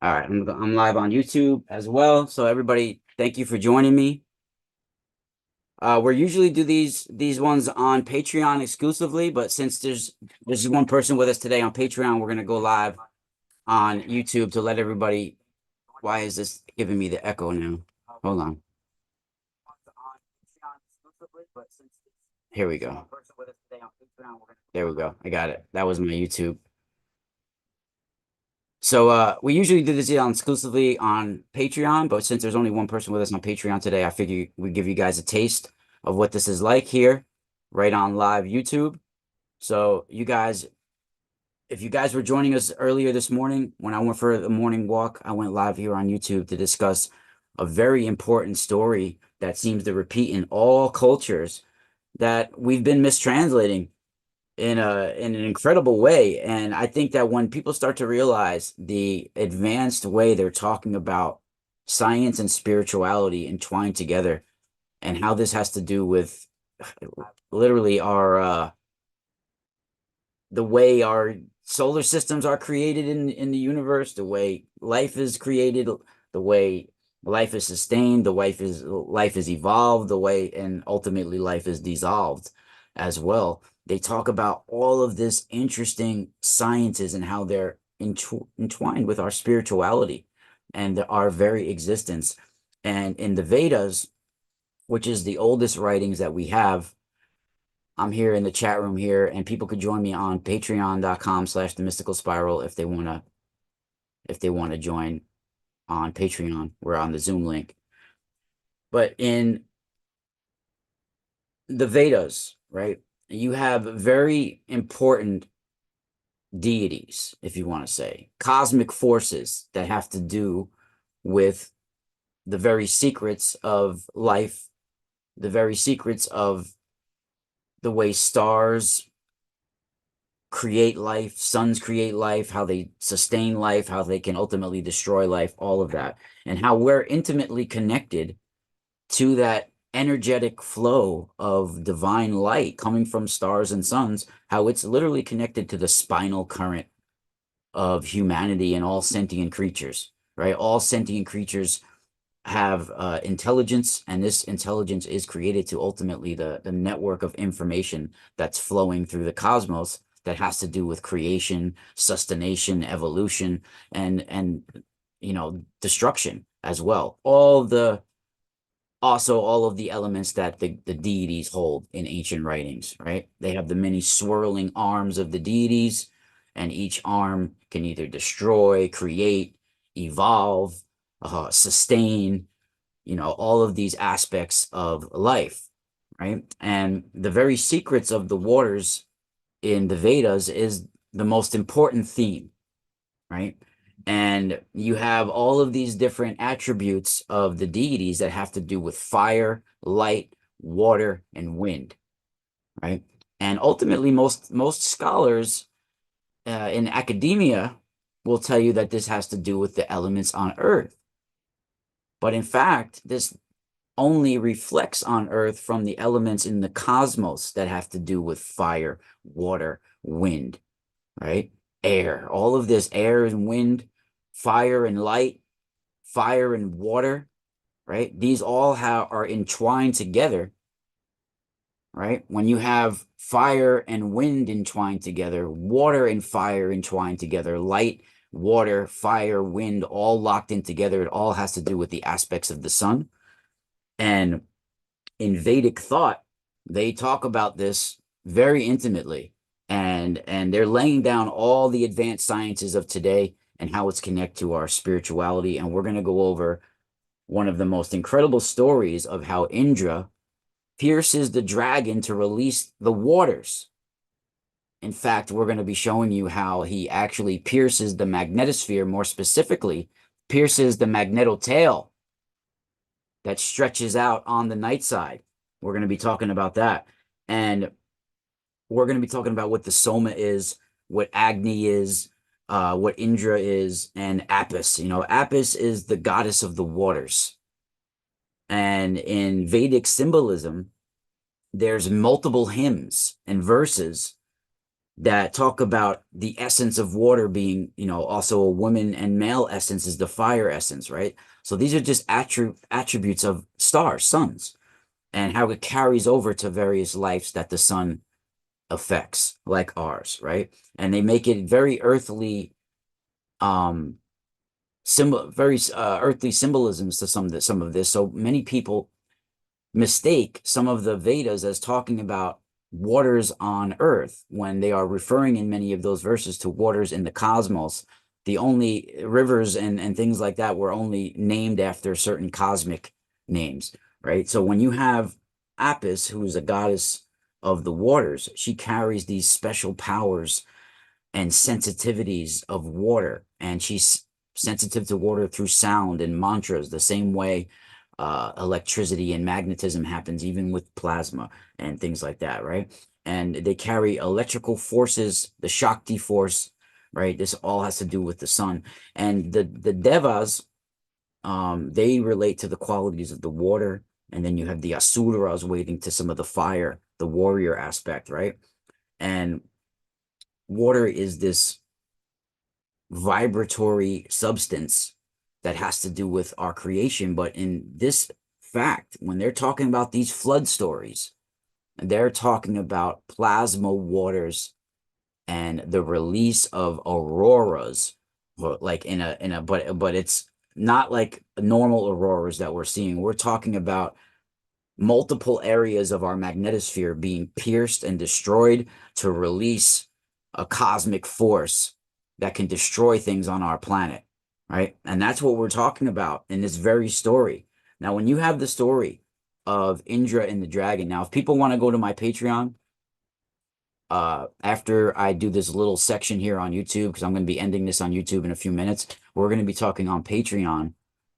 All right, I'm live on YouTube as well. So everybody, thank you for joining me. We're usually do these ones on Patreon exclusively, but since there's one person with us today on Patreon, we're gonna go live on YouTube to let everybody. Why is this giving me the echo now? Hold on. Here we go. There we go. I got it. That was my YouTube. So we usually do this on exclusively on Patreon, but since there's only one person with us on Patreon today, I figure we give you guys a taste of what this is like here, right on live YouTube. So you guys, if you guys were joining us earlier this morning when I went for the morning walk, I went live here on YouTube to discuss a very important story that seems to repeat in all cultures that we've been mistranslating in an incredible way. And I think that when people start to realize the advanced way they're talking about science and spirituality entwined together, and how this has to do with literally our the way our solar systems are created in the universe, the way life is created, the way life is sustained, the life is evolved, the way and ultimately life is dissolved as well. They talk about all of this interesting sciences and how they're entwined with our spirituality and our very existence. And in the Vedas, which is the oldest writings that we have, I'm here in the chat room here, and people could join me on patreon.com/the mystical spiral if they want to join on Patreon. We're on the Zoom link. But in the Vedas, right, you have very important deities, if you want to say, cosmic forces that have to do with the very secrets of life, the very secrets of the way stars create life, suns create life, how they sustain life, how they can ultimately destroy life, all of that, and how we're intimately connected to that energetic flow of divine light coming from stars and suns, how it's literally connected to the spinal current of humanity and all sentient creatures, right? All sentient creatures have intelligence, and this intelligence is created to ultimately the network of information that's flowing through the cosmos that has to do with creation, sustentation, evolution, and destruction as well. All of the elements that the deities hold in ancient writings, right? They have the many swirling arms of the deities, and each arm can either destroy, create, evolve, sustain, all of these aspects of life, right? And the very secrets of the waters in the Vedas is the most important theme, right? And you have all of these different attributes of the deities that have to do with fire, light, water, and wind, right? And ultimately, most scholars in academia will tell you that this has to do with the elements on Earth. But in fact, this only reflects on Earth from the elements in the cosmos that have to do with fire, water, wind, right? Air, all of this air and wind, fire and light, fire and water, right? These all are entwined together, right? When you have fire and wind entwined together, water and fire entwined together, light, water, fire, wind, all locked in together, it all has to do with the aspects of the sun. And in Vedic thought, they talk about this very intimately, and they're laying down all the advanced sciences of today and how it's connected to our spirituality. And we're going to go over one of the most incredible stories of how Indra pierces the dragon to release the waters. In fact, we're going to be showing you how he actually pierces the magnetosphere, more specifically, pierces the magnetotail that stretches out on the night side. We're going to be talking about that. And we're going to be talking about what the Soma is, what Agni is, what Indra is, and Apis. Apis is the goddess of the waters. And in Vedic symbolism, there's multiple hymns and verses that talk about the essence of water being, also a woman and male essence is the fire essence, right? So these are just attributes of stars, suns, and how it carries over to various lives that the sun affects, like ours, right? And they make it very earthly, um, very earthly symbolisms to some of this. So many people mistake some of the Vedas as talking about waters on earth when they are referring in many of those verses to waters in the cosmos. The only rivers and things like that were only named after certain cosmic names, right? So when you have Apis, who is a goddess of the waters, she carries these special powers and sensitivities of water, and she's sensitive to water through sound and mantras, the same way electricity and magnetism happens even with plasma and things like that, right? And they carry electrical forces, the Shakti force, right? This all has to do with the sun. And the Devas, they relate to the qualities of the water. And then you have the Asuras waiting to some of the fire, the warrior aspect, right? And water is this vibratory substance that has to do with our creation. But in this fact, when they're talking about these flood stories, they're talking about plasma waters and the release of auroras, like but it's not like normal auroras that we're seeing. We're talking about multiple areas of our magnetosphere being pierced and destroyed to release a cosmic force that can destroy things on our planet, right? And that's what we're talking about in this very story. Now, when you have the story of Indra and the dragon, now, if people want to go to my Patreon, after I do this little section here on YouTube, because I'm going to be ending this on YouTube in a few minutes, we're going to be talking on Patreon,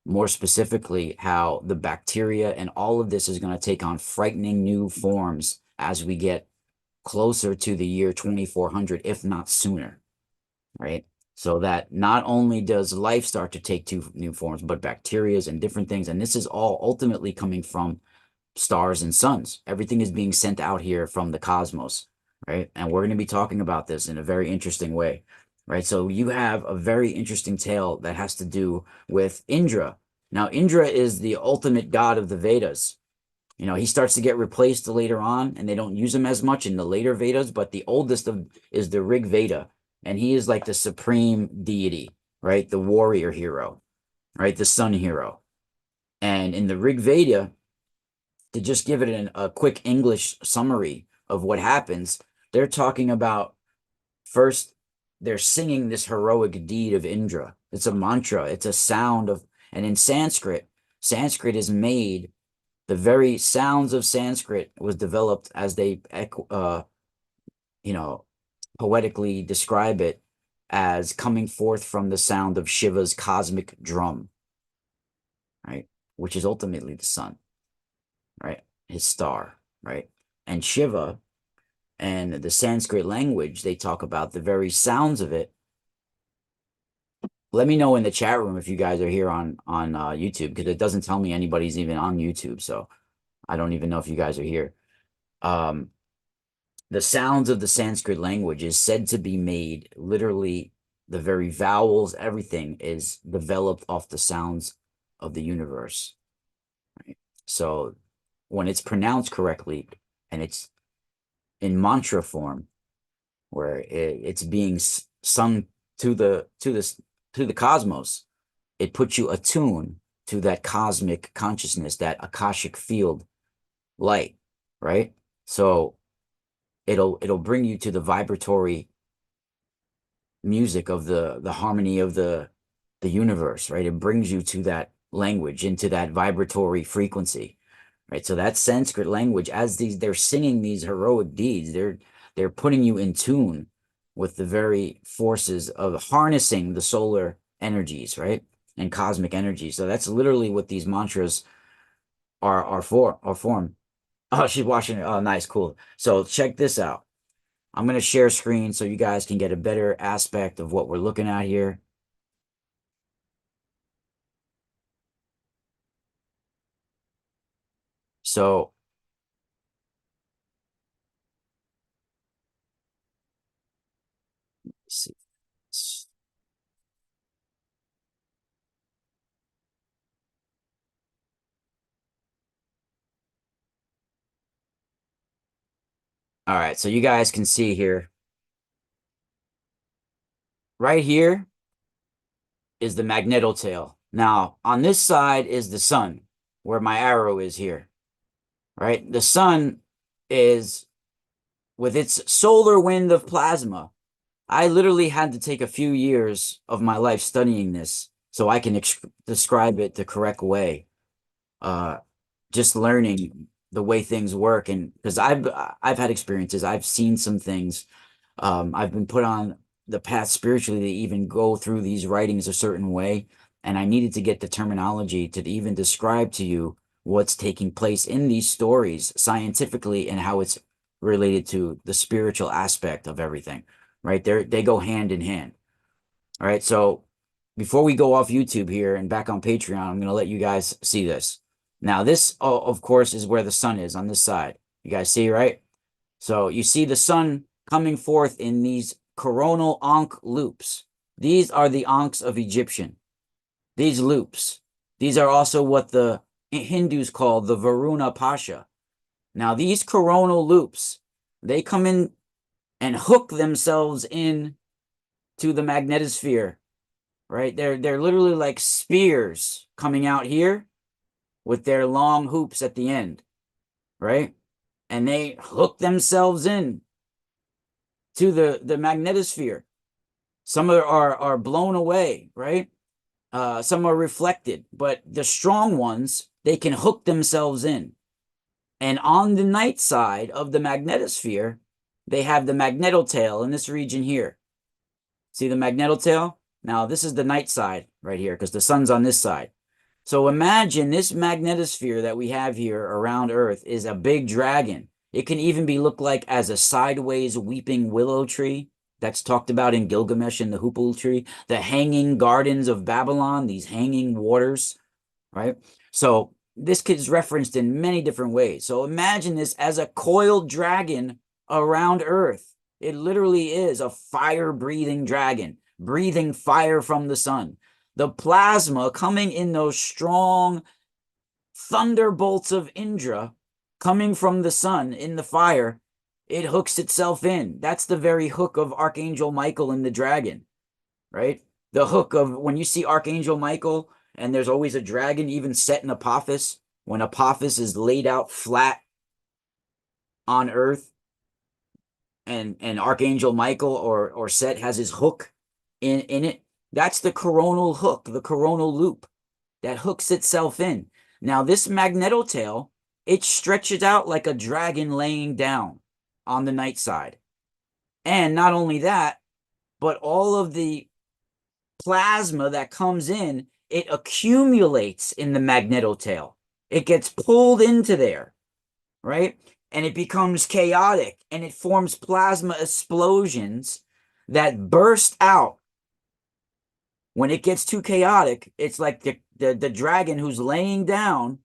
more specifically how the bacteria and all of this is going to take on frightening new forms as we get closer to the year 2400, if not sooner, right? So that not only does life start to take two new forms, but bacterias and different things. And this is all ultimately coming from stars and suns. Everything is being sent out here from the cosmos, right? And we're going to be talking about this in a very interesting way, right? So you have a very interesting tale that has to do with Indra. Now, Indra is the ultimate god of the Vedas. He starts to get replaced later on, and they don't use him as much in the later Vedas, but the oldest of is the Rig Veda, and he is like the supreme deity, right? The warrior hero, right? The sun hero. And in the Rig Veda, to just give it a quick English summary of what happens, they're talking about first, they're singing this heroic deed of Indra. It's a mantra, it's a sound of, and in Sanskrit, Sanskrit is made, the very sounds of Sanskrit was developed as they, you know, poetically describe it as coming forth from the sound of Shiva's cosmic drum, right? Which is ultimately the sun, right? His star, right? And Shiva and the Sanskrit language, they talk about the very sounds of it. Let me know in the chat room if you guys are here on YouTube, because it doesn't tell me anybody's even on YouTube, so I don't even know if you guys are here. The sounds of the Sanskrit language is said to be made literally, the very vowels, everything is developed off the sounds of the universe. Right? So when it's pronounced correctly and it's in mantra form, where it's being sung to the cosmos, it puts you attuned to that cosmic consciousness, that akashic field light, right? So it'll bring you to the vibratory music of the harmony of the universe, right? It brings you to that language, into that vibratory frequency, right? So that Sanskrit language, as they're singing these heroic deeds, they're putting you in tune with the very forces of harnessing the solar energies, right? And cosmic energy. So that's literally what these mantras are for, or form. Oh, she's watching it. Oh, nice, cool. So check this out. I'm going to share screen so you guys can get a better aspect of what we're looking at here. So see. All right, so you guys can see here, right here is the magnetotail. Now, on this side is the sun, where my arrow is here, right? The sun is, with its solar wind of plasma, I literally had to take a few years of my life studying this so I can describe it the correct way. Uh, just learning the way things work, and because I've had experiences, I've seen some things. I've been put on the path spiritually to even go through these writings a certain way, and I needed to get the terminology to even describe to you what's taking place in these stories scientifically and how it's related to the spiritual aspect of everything. Right? They go hand in hand. All right. So before we go off YouTube here and back on Patreon, I'm going to let you guys see this. Now, this, of course, is where the sun is on this side. You guys see, right? So you see the sun coming forth in these coronal Ankh loops. These are the Ankhs of Egyptian. These loops. These are also what the Hindus call the Varuna Pasha. Now, these coronal loops, they come in and hook themselves in to the magnetosphere, right? They're literally like spears coming out here with their long hoops at the end, right? And they hook themselves in to the magnetosphere. Some are blown away, right? Some are reflected, but the strong ones, they can hook themselves in. And on the night side of the magnetosphere, they have the magnetotail in this region here. See the magnetotail? Now, this is the night side right here because the sun's on this side. So imagine this magnetosphere that we have here around Earth is a big dragon. It can even be looked like as a sideways weeping willow tree that's talked about in Gilgamesh and the Hoopoe tree, the hanging gardens of Babylon, these hanging waters, right? So this is referenced in many different ways. So imagine this as a coiled dragon around Earth. It literally is a fire-breathing dragon, breathing fire from the sun. The plasma coming in those strong thunderbolts of Indra coming from the sun in the fire, it hooks itself in. That's the very hook of Archangel Michael and the dragon, right? The hook of when you see Archangel Michael and there's always a dragon even set in Apophis, when Apophis is laid out flat on earth and Archangel Michael or Set has his hook in it, that's the coronal hook, the coronal loop that hooks itself in. Now, this magnetotail, it stretches out like a dragon laying down on the night side. And not only that, but all of the plasma that comes in, it accumulates in the magnetotail. It gets pulled into there, right? And it becomes chaotic and it forms plasma explosions that burst out. When it gets too chaotic, it's like the dragon who's laying down,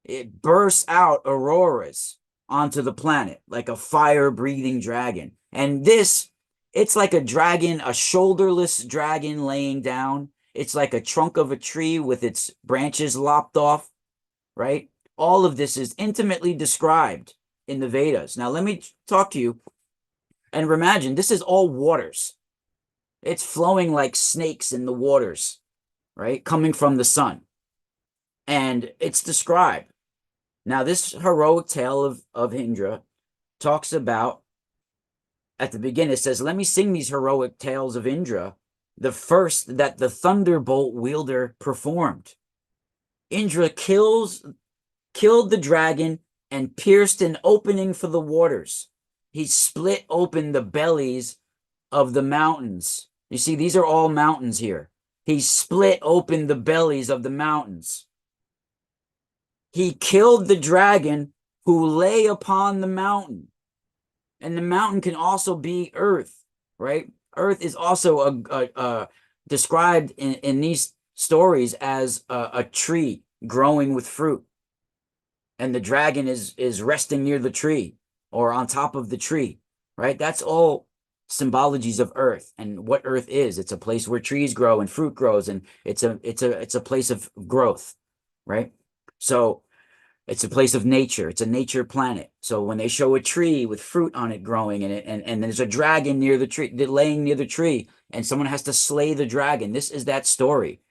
it bursts out auroras onto the planet like a fire-breathing dragon. And this, it's like a dragon, a shoulderless dragon laying down. It's like a trunk of a tree with its branches lopped off, right? All of this is intimately described in the Vedas. Now, let me talk to you and imagine this is all waters. It's flowing like snakes in the waters, right? Coming from the sun. And it's described. Now, this heroic tale of Indra talks about, at the beginning, it says, let me sing these heroic tales of Indra, the first that the thunderbolt wielder performed. Indra killed the dragon and pierced an opening for the waters. He split open the bellies of the mountains. You see, these are all mountains here. He split open the bellies of the mountains. He killed the dragon who lay upon the mountain. And the mountain can also be earth, right? Earth is also described in these stories as a tree growing with fruit. And the dragon is resting near the tree or on top of the tree, right? That's all symbologies of earth and what earth is. It's a place where trees grow and fruit grows, and it's a place of growth, right? So it's a place of nature. It's a nature planet. So when they show a tree with fruit on it growing in it, and there's a dragon near the tree, laying near the tree, and someone has to slay the dragon, this is that story.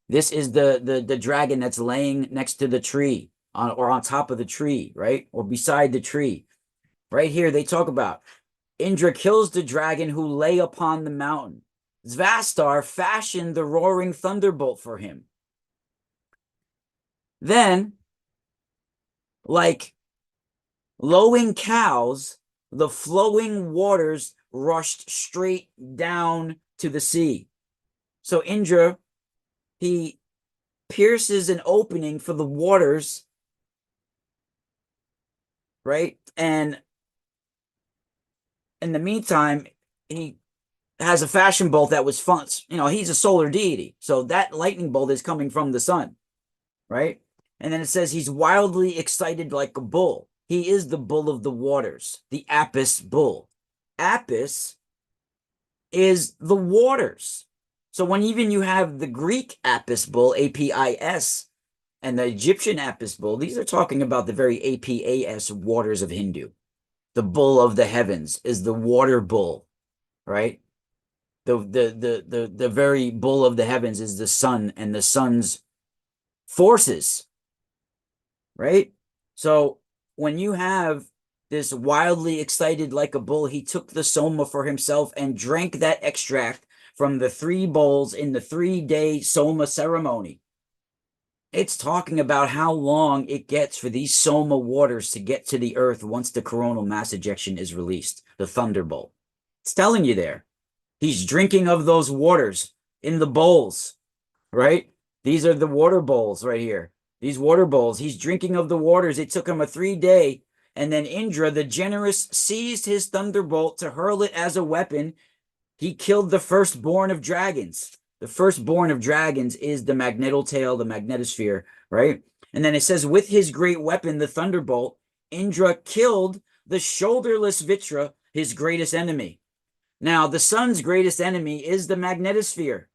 This is the dragon that's laying next to the tree or on top of the tree, right? Or beside the tree. Right here, they talk about Indra kills the dragon who lay upon the mountain. Svastar fashioned the roaring thunderbolt for him. Then, like lowing cows, the flowing waters rushed straight down to the sea. So Indra, he pierces an opening for the waters, right? And in the meantime, he has a fashion bolt that was fun. He's a solar deity. So that lightning bolt is coming from the sun, right? And then it says he's wildly excited like a bull. He is the bull of the waters, the Apis bull. Apis is the waters. So when even you have the Greek Apis bull, Apis, and the Egyptian Apis bull, these are talking about the very Apas waters of Hindu. The bull of the heavens is the water bull, right? The very bull of the heavens is the sun and the sun's forces, right? So when you have this wildly excited like a bull, he took the soma for himself and drank that extract from the 3 bowls in the 3-day soma ceremony. It's talking about how long it gets for these soma waters to get to the earth once the coronal mass ejection is released, the thunderbolt. It's telling you there. He's drinking of those waters in the bowls, right? These are the water bowls right here. These water bowls. He's drinking of the waters. It took him a 3-day. And then Indra, the generous, seized his thunderbolt to hurl it as a weapon. He killed the firstborn of dragons. The firstborn of dragons is the Magnetotail, the Magnetosphere, right? And then it says, with his great weapon, the thunderbolt, Indra killed the shoulderless Vritra, his greatest enemy. Now, the sun's greatest enemy is the magnetosphere,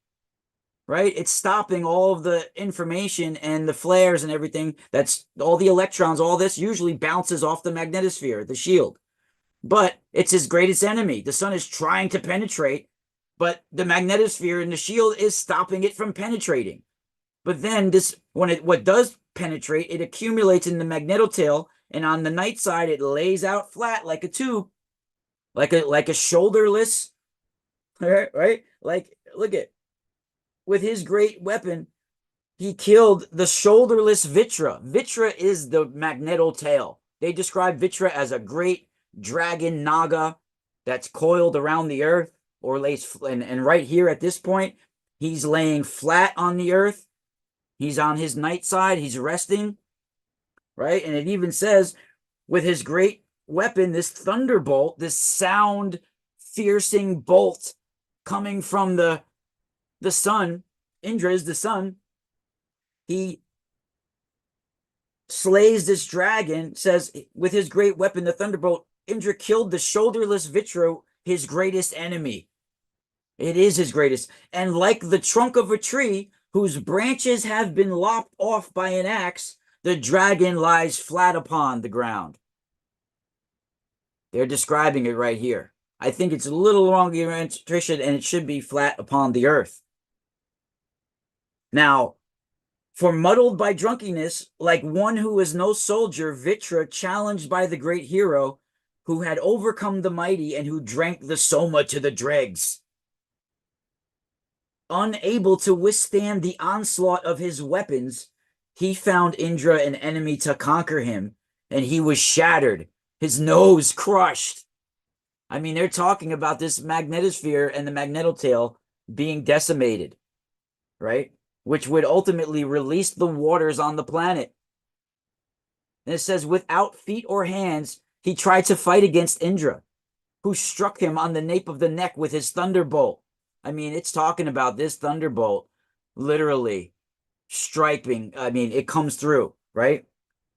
right? It's stopping all of the information and the flares and everything. That's all the electrons, all this usually bounces off the magnetosphere, the shield. But it's his greatest enemy. The sun is trying to penetrate, but the magnetosphere and the shield is stopping it from penetrating. But then what does penetrate, it accumulates in the magnetotail, and on the night side, it lays out flat like a tube, like a shoulderless, right? Like, look at, with his great weapon, he killed the shoulderless Vritra. Vritra is the Magnetotail. They describe Vritra as a great dragon naga that's coiled around the earth, or lays, and right here at this point, he's laying flat on the earth. He's on his night side. He's resting, right? And it even says, with his great weapon, this thunderbolt, this sound piercing bolt coming from the sun, Indra is the sun, he slays this dragon, says, with his great weapon, the thunderbolt, Indra killed the shoulderless Vritra, his greatest enemy. It is his greatest. And like the trunk of a tree whose branches have been lopped off by an axe, the dragon lies flat upon the ground. They're describing it right here. I think it's a little longer interpretation, and it should be flat upon the earth. Now, for muddled by drunkenness, like one who is no soldier, Vritra, challenged by the great hero, who had overcome the mighty and who drank the soma to the dregs. Unable to withstand the onslaught of his weapons, he found Indra an enemy to conquer him, and he was shattered, his nose crushed. I mean, they're talking about this magnetosphere and the magnetotail being decimated, right? Which would ultimately release the waters on the planet. And it says, without feet or hands, he tried to fight against Indra, who struck him on the nape of the neck with his thunderbolt. I mean, it's talking about this thunderbolt literally striking. I mean, it comes through, right?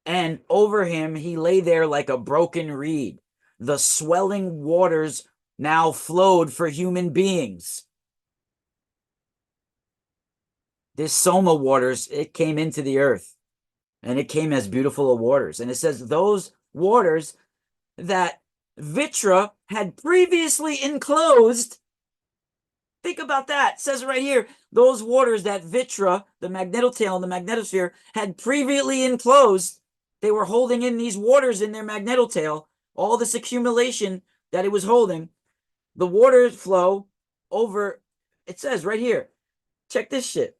And over him, he lay there like a broken reed. The swelling waters now flowed for human beings. This Soma waters, it came into the earth, and it came as beautiful waters. And it says those waters that Vritra had previously enclosed. Think about that. It says right here, those waters that Vritra, the Magnetotail and the Magnetosphere, had previously enclosed. They were holding in these waters in their Magnetotail, all this accumulation that it was holding. The waters flow over, it says right here, check this shit.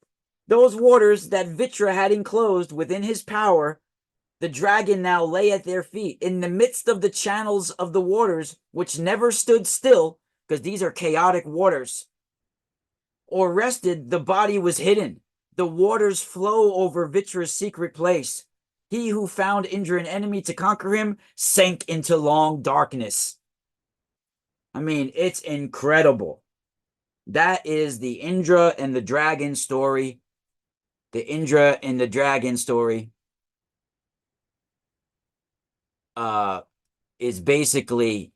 Those waters that Vritra had enclosed within his power, the dragon now lay at their feet in the midst of the channels of the waters, which never stood still, because these are chaotic waters, or rested. The body was hidden. The waters flow over Vritra's secret place. He who found Indra an enemy to conquer him sank into long darkness. I mean, it's incredible. That is the Indra and the dragon story. The Indra and the dragon story is basically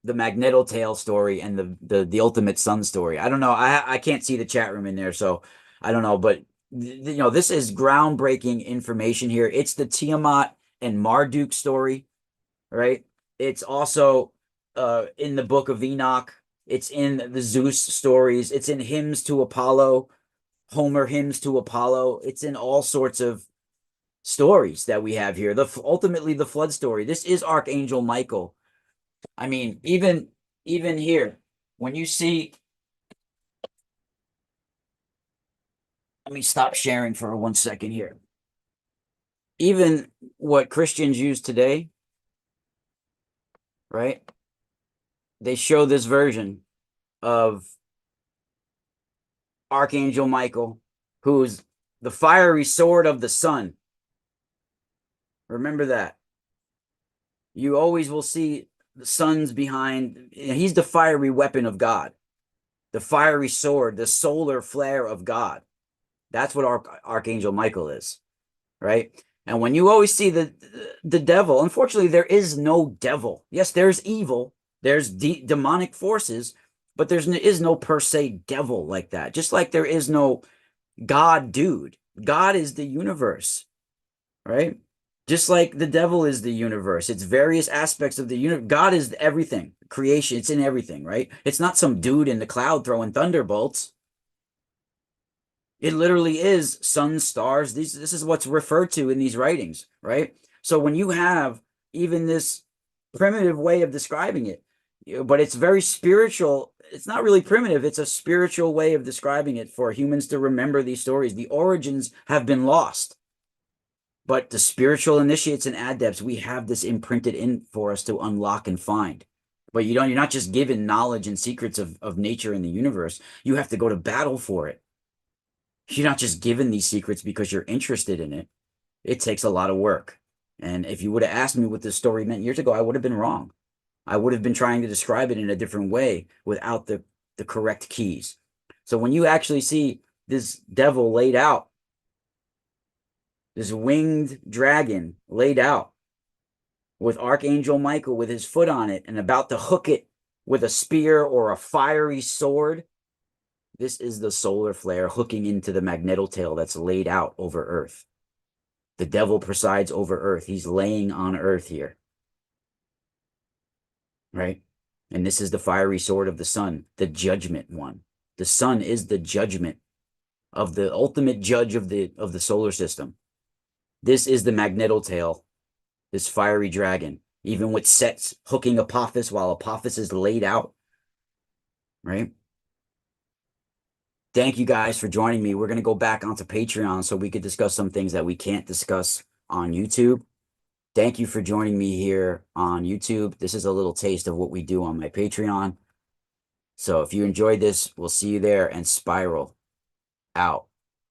the Magnetotail story and the ultimate sun story. I don't know. I can't see the chat room in there, so I don't know. But this is groundbreaking information here. It's the Tiamat and Marduk story, right? It's also in the book of Enoch. It's in the Zeus stories. It's in hymns to Apollo, Homer hymns to Apollo. It's in all sorts of stories that we have here. Ultimately the flood story. This is Archangel Michael. I mean, even here, when you see, let me stop sharing for 1 second here. Even what Christians use today, right? They show this version of Archangel Michael, who's the fiery sword of the sun. Remember that. You always will see the sun's behind. He's the fiery weapon of God, the fiery sword, the solar flare of God. That's what Archangel Michael is, right? And when you always see the devil, unfortunately, there is no devil. Yes, there's evil, there's demonic forces, but there is no per se devil like that. Just like there is no God dude. God is the universe, right? Just like the devil is the universe. It's various aspects of the universe. God is everything. Creation, it's in everything, right? It's not some dude in the cloud throwing thunderbolts. It literally is sun, stars. This is what's referred to in these writings, right? So when you have even this primitive way of describing it, but it's very spiritual. It's not really primitive. It's a spiritual way of describing it for humans to remember these stories. The origins have been lost. But the spiritual initiates and adepts, we have this imprinted in for us to unlock and find. But you're not just given knowledge and secrets of nature and the universe. You have to go to battle for it. You're not just given these secrets because you're interested in it. It takes a lot of work. And if you would have asked me what this story meant years ago, I would have been wrong. I would have been trying to describe it in a different way without the correct keys. So when you actually see this devil laid out, this winged dragon laid out with Archangel Michael with his foot on it and about to hook it with a spear or a fiery sword, this is the solar flare hooking into the Magnetotail that's laid out over Earth. The devil presides over Earth. He's laying on Earth here, right? And this is the fiery sword of the sun, the judgment one. The sun is the judgment of the ultimate judge of the solar system. This is the Magnetotail, this fiery dragon, even with Set's hooking Apophis while Apophis is laid out, right? Thank you guys for joining me. We're going to go back onto Patreon so we could discuss some things that we can't discuss on YouTube. Thank you for joining me here on YouTube. This is a little taste of what we do on my Patreon. So if you enjoyed this, we'll see you there, and Spiral out.